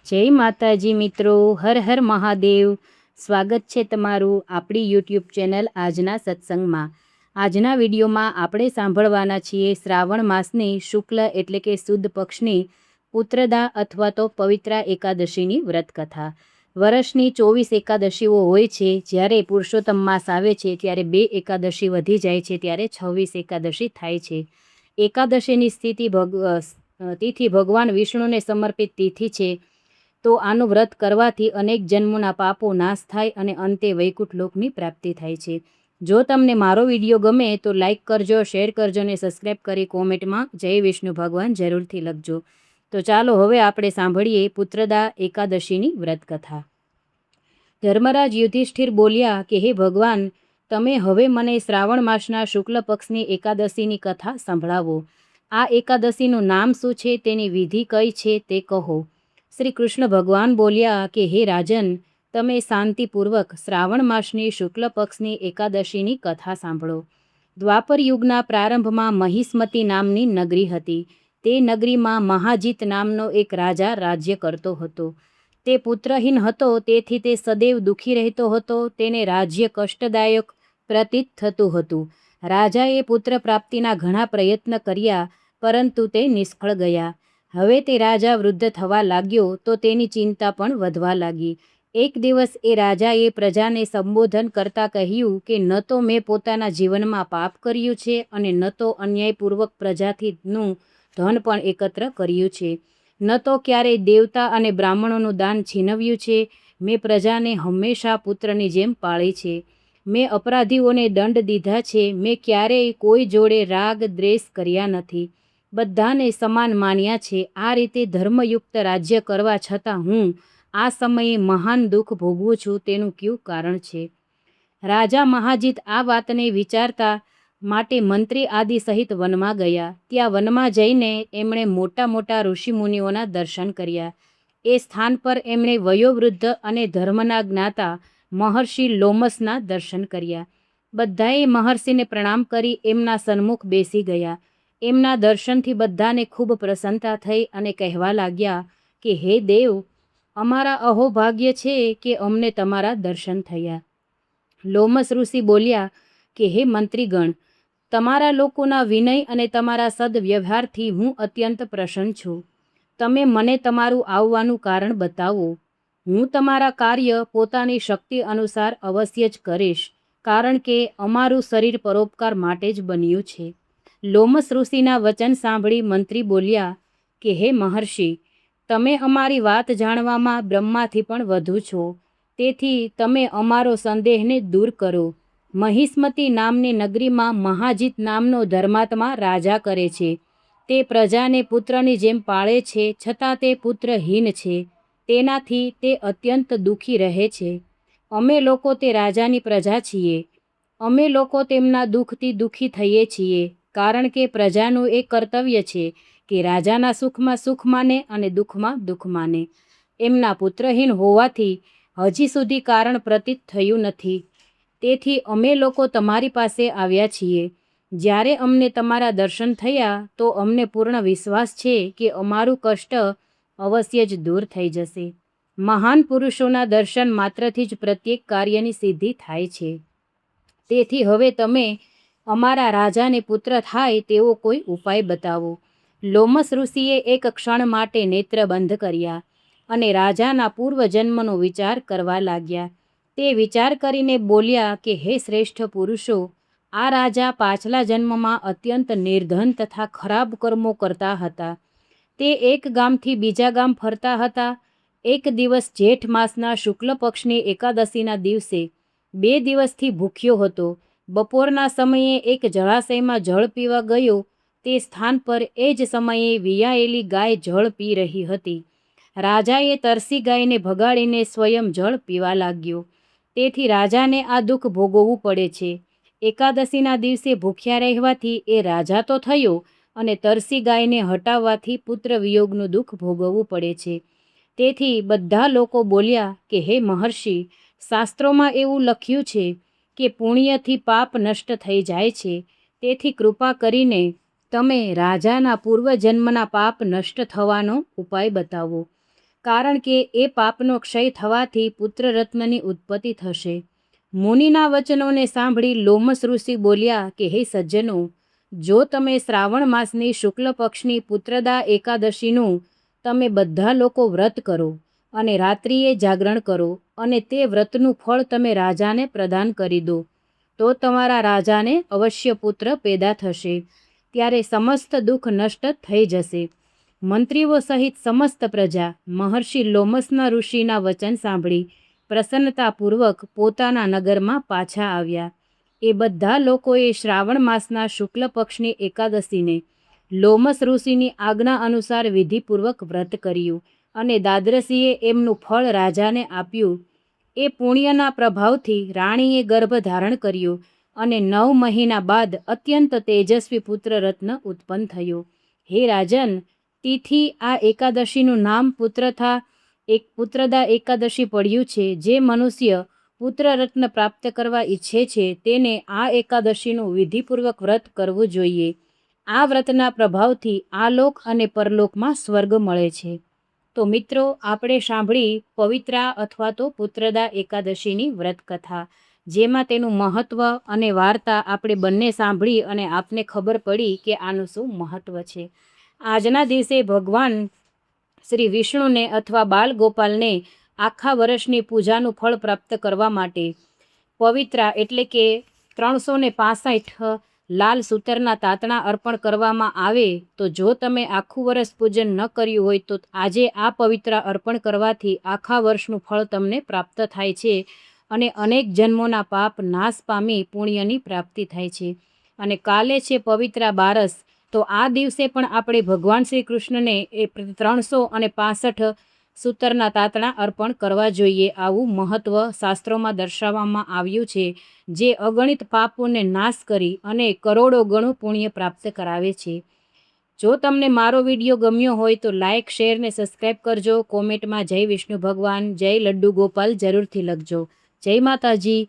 જય માતાજી મિત્રો, હર હર મહાદેવ। સ્વાગત છે તમારું આપણી યુટ્યુબ ચેનલ આજના સત્સંગમાં। આજના વિડીયોમાં આપણે સાંભળવાના છીએ શ્રાવણ માસની શુક્લ એટલે કે સુદ પક્ષની પુત્રદા અથવા તો પવિત્રા એકાદશીની વ્રતકથા। વર્ષની 24 એકાદશીઓ હોય છે। જ્યારે પુરુષોત્તમ માસ આવે છે ત્યારે 2 એકાદશી વધી જાય છે, ત્યારે 26 એકાદશી થાય છે। એકાદશીની તિથિ ભગવાન વિષ્ણુને સમર્પિત તિથિ છે, તો આનું વ્રત કરવાથી અનેક જન્મોના પાપો નાશ થાય અને અંતે વૈકુંઠ લોકની પ્રાપ્તિ થાય છે। જો તમને મારો વિડીયો ગમે તો લાઇક કરજો, શેર કરજો અને સબસ્ક્રાઈબ કરી કોમેન્ટમાં જય વિષ્ણુ ભગવાન જરૂરથી લખજો। તો ચાલો હવે આપણે સાંભળીએ પુત્રદા એકાદશીની વ્રતકથા। ધર્મરાજ યુધિષ્ઠિર બોલ્યા કે હે ભગવાન, તમે હવે મને શ્રાવણ માસના શુક્લ પક્ષની એકાદશીની કથા સંભળાવો। આ એકાદશીનું નામ શું છે, તેની વિધિ કઈ છે તે કહો। શ્રી કૃષ્ણ ભગવાન બોલ્યા કે હે રાજન, તમે શાંતિપૂર્વક શ્રાવણ માસની શુક્લ પક્ષની એકાદશીની કથા સાંભળો। દ્વાપર યુગના પ્રારંભમાં મહિષ્મતી નામની નગરી હતી। તે નગરીમાં મહાજીત નામનો એક રાજા રાજ્ય કરતો હતો। તે પુત્રહીન હતો, તેથી તે સદૈવ દુઃખી રહેતો હતો। તેને રાજ્ય કષ્ટદાયક પ્રતીત થતું હતું। રાજાએ પુત્ર પ્રાપ્તિના ઘણા પ્રયત્ન કર્યા, પરંતુ તે નિષ્ફળ ગયા। હવે તે રાજા વૃદ્ધ થવા લાગ્યો, તો તેની ચિંતા પણ વધવા લાગી। એક દિવસ એ રાજાએ પ્રજાને સંબોધન કરતાં કહ્યું કે ન તો મેં પોતાના જીવનમાં પાપ કર્યું છે અને ન તો અન્યાયપૂર્વક પ્રજાથીનું ધન પણ એકત્ર કર્યું છે, ન તો ક્યારેય દેવતા અને બ્રાહ્મણોનું દાન છીનવ્યું છે। મેં પ્રજાને હંમેશા પુત્રની જેમ પાળી છે। મેં અપરાધીઓને દંડ દીધા છે। મેં ક્યારેય કોઈ જોડે રાગ દ્વેષ કર્યા નથી, બધાને સમાન માન્યા છે। આ રીતે ધર્મયુક્ત રાજ્ય કરવા છતાં હું આ સમયે મહાન દુઃખ ભોગવું છું, તેનું કયું કારણ છે? રાજા મહાજીત આ વાતને વિચારતા માટે મંત્રી આદિ સહિત વનમાં ગયા। ત્યાં વનમાં જઈને એમણે મોટા મોટા ઋષિમુનિઓના દર્શન કર્યા। એ સ્થાન પર એમણે વયોવૃદ્ધ અને ધર્મના જ્ઞાતા મહર્ષિ લોમસના દર્શન કર્યા। બધાએ મહર્ષિને પ્રણામ કરી એમના સન્મુખ બેસી ગયા। એમના દર્શનથી બધાને ખૂબ પ્રસન્નતા થઈ અને કહેવા લાગ્યા કે હે દેવ, અમારા અહોભાગ્ય છે કે અમને તમારા દર્શન થયા। લોમસ ઋષિ બોલ્યા કે હે મંત્રીગણ, તમારા લોકોના વિનય અને તમારા સદવ્યવહારથી હું અત્યંત પ્રસન્ન છું। તમે મને તમારું આવવાનું કારણ બતાવો। હું તમારા કાર્ય પોતાની શક્તિ અનુસાર અવશ્ય જ કરીશ, કારણ કે અમારું શરીર પરોપકાર માટે જ બન્યું છે। લોમસ ઋષિના વચન સાંભળી મંત્રી બોલ્યા કે હે મહર્ષિ, તમે અમારી વાત જાણવામાં બ્રહ્માથી પણ વધુ છો, તેથી તમે અમારો સંદેહને દૂર કરો। મહિષ્મતી નામની નગરીમાં મહાજીત નામનો ધર્માત્મા રાજા કરે છે। તે પ્રજાને પુત્રની જેમ પાળે છે, છતાં તે પુત્રહીન છે। તેનાથી તે અત્યંત દુઃખી રહે છે। અમે લોકો તે રાજાની પ્રજા છીએ। અમે લોકો તેમના દુઃખથી દુઃખી થઈએ છીએ, કારણ કે પ્રજાનું એક કર્તવ્ય છે કે રાજાના સુખમાં સુખ માને અને દુઃખમાં દુઃખ માને। એમના પુત્રહીન હોવાથી હજી સુધી કારણ પ્રતીત થયું નથી, તેથી અમે લોકો તમારી પાસે આવ્યા છીએ। જ્યારે અમને તમારા દર્શન થયા તો અમને પૂર્ણ વિશ્વાસ છે કે અમારું કષ્ટ અવશ્ય જ દૂર થઈ જશે। મહાન પુરુષોના દર્શન માત્રથી જ પ્રત્યેક કાર્યની સિદ્ધિ થાય છે। તેથી હવે તમે અમારા રાજાને પુત્ર થાય તેવો કોઈ ઉપાય બતાવો। લોમસ ઋષિએ એક ક્ષણ માટે નેત્ર બંધ કર્યા અને રાજાના પૂર્વજન્મનો વિચાર કરવા લાગ્યા। તે વિચાર કરીને બોલ્યા કે હે શ્રેષ્ઠ પુરુષો, આ રાજા પાછલા જન્મમાં અત્યંત નિર્ધન તથા ખરાબ કર્મો કરતા હતા। તે એક ગામથી બીજા ગામ ફરતા હતા। એક દિવસ જેઠ માસના શુક્લ પક્ષની એકાદશીના દિવસે 2 દિવસથી ભૂખ્યો હતો। બપોરના સમયે એક જળાશયમાં જળ પીવા ગયો। તે સ્થાન પર એ જ સમયે વિયાયેલી ગાય જળ પી રહી હતી। રાજાએ તરસી ગાયને ભગાડીને સ્વયં જળ પીવા લાગ્યો। તેથી રાજાને આ દુઃખ ભોગવવું પડે છે। એકાદશીના દિવસે ભૂખ્યા રહેવાથી એ રાજા તો થયો અને તરસી ગાયને હટાવવાથી પુત્ર વિયોગનું દુઃખ ભોગવવું પડે છે। તેથી બધા લોકો બોલ્યા કે હે મહર્ષિ, શાસ્ત્રોમાં એવું લખ્યું છે કે પુણ્યથી પાપ નષ્ટ થઈ જાય છે। તેથી કૃપા કરીને તમે રાજાના પૂર્વજન્મના પાપ નષ્ટ થવાનો ઉપાય બતાવો। કારણ કે એ પાપનો ક્ષય થવાથી પુત્રરત્નની ઉત્પત્તિ થશે. મુનિના વચનોને સાંભળી લોમસ ઋષિ બોલ્યા કે હે સજ્જનો, જો તમે શ્રાવણ માસની શુક્લ પક્ષની પુત્રદા એકાદશીનું તમે બધા લોકો વ્રત કરો અને રાત્રિએ જાગરણ કરો અને તે વ્રતનું ફળ તમે રાજાને પ્રદાન કરી દો, તો તમારા રાજાને અવશ્ય પુત્ર પેદા થશે. ત્યારે સમસ્ત દુઃખ નષ્ટ થઈ જશે. મંત્રીઓ સહિત સમસ્ત પ્રજા મહર્ષિ લોમસના ઋષિના વચન સાંભળી પ્રસન્નતાપૂર્વક પોતાના નગરમાં પાછા આવ્યા. એ બધા લોકોએ શ્રાવણ માસના શુક્લ પક્ષની એકાદશીને લોમસ ઋષિની આજ્ઞા અનુસાર વિધિપૂર્વક વ્રત કર્યું અને દાદરસીએ એમનું ફળ રાજાને આપ્યું. એ પુણ્યના પ્રભાવથી રાણીએ ગર્ભ ધારણ કર્યો અને 9 મહિના બાદ અત્યંત તેજસ્વી પુત્રરત્ન ઉત્પન્ન થયો. હે રાજન, તિથિ આ એકાદશીનું નામ પુત્રદા એકાદશી પડ્યું છે. જે મનુષ્ય પુત્રરત્ન પ્રાપ્ત કરવા ઈચ્છે છે તેને આ એકાદશીનું વિધિપૂર્વક વ્રત કરવું જોઈએ. આ વ્રતના પ્રભાવથી આલોક અને પરલોકમાં સ્વર્ગ મળે છે. તો મિત્રો, આપણે સાંભળી પવિત્રા અથવા તો પુત્રદા એકાદશીની વ્રત કથા, જેમાં તેનું મહત્ત્વ અને વાર્તા આપણે બંને સાંભળી અને આપને ખબર પડી કે આનું શું મહત્ત્વ છે. આજના દિવસે ભગવાન શ્રી વિષ્ણુને અથવા બાલ ગોપાલને આખા વર્ષની પૂજાનું ફળ પ્રાપ્ત કરવા માટે પવિત્રા એટલે કે 365 લાલ સૂતરના તાતણા અર્પણ કરવામાં આવે. તો જો તમે આખું વર્ષ પૂજન ન કર્યું હોય તો આજે આ પવિત્રા અર્પણ કરવાથી આખા વર્ષનું ફળ તમને પ્રાપ્ત થાય છે અને અનેક જન્મોના પાપ નાશ પામી પુણ્યની પ્રાપ્તિ થાય છે. અને કાલે છે પવિત્રા બારસ. તો આ દિવસે પણ આપણે ભગવાન શ્રી કૃષ્ણને 365 સૂતરના તાતણા અર્પણ કરવા જોઈએ. આવું મહત્ત્વ શાસ્ત્રોમાં દર્શાવવામાં આવ્યું છે, જે અગણિત પાપોને નાશ કરી અને કરોડો ગણું પુણ્ય પ્રાપ્ત કરાવે છે. જો તમને મારો વિડીયો ગમ્યો હોય તો લાઇક, શેર ને સબસ્ક્રાઈબ કરજો. કોમેન્ટમાં જય વિષ્ણુ ભગવાન, જય લડ્ડુ ગોપાલ જરૂરથી લખજો. જય માતાજી.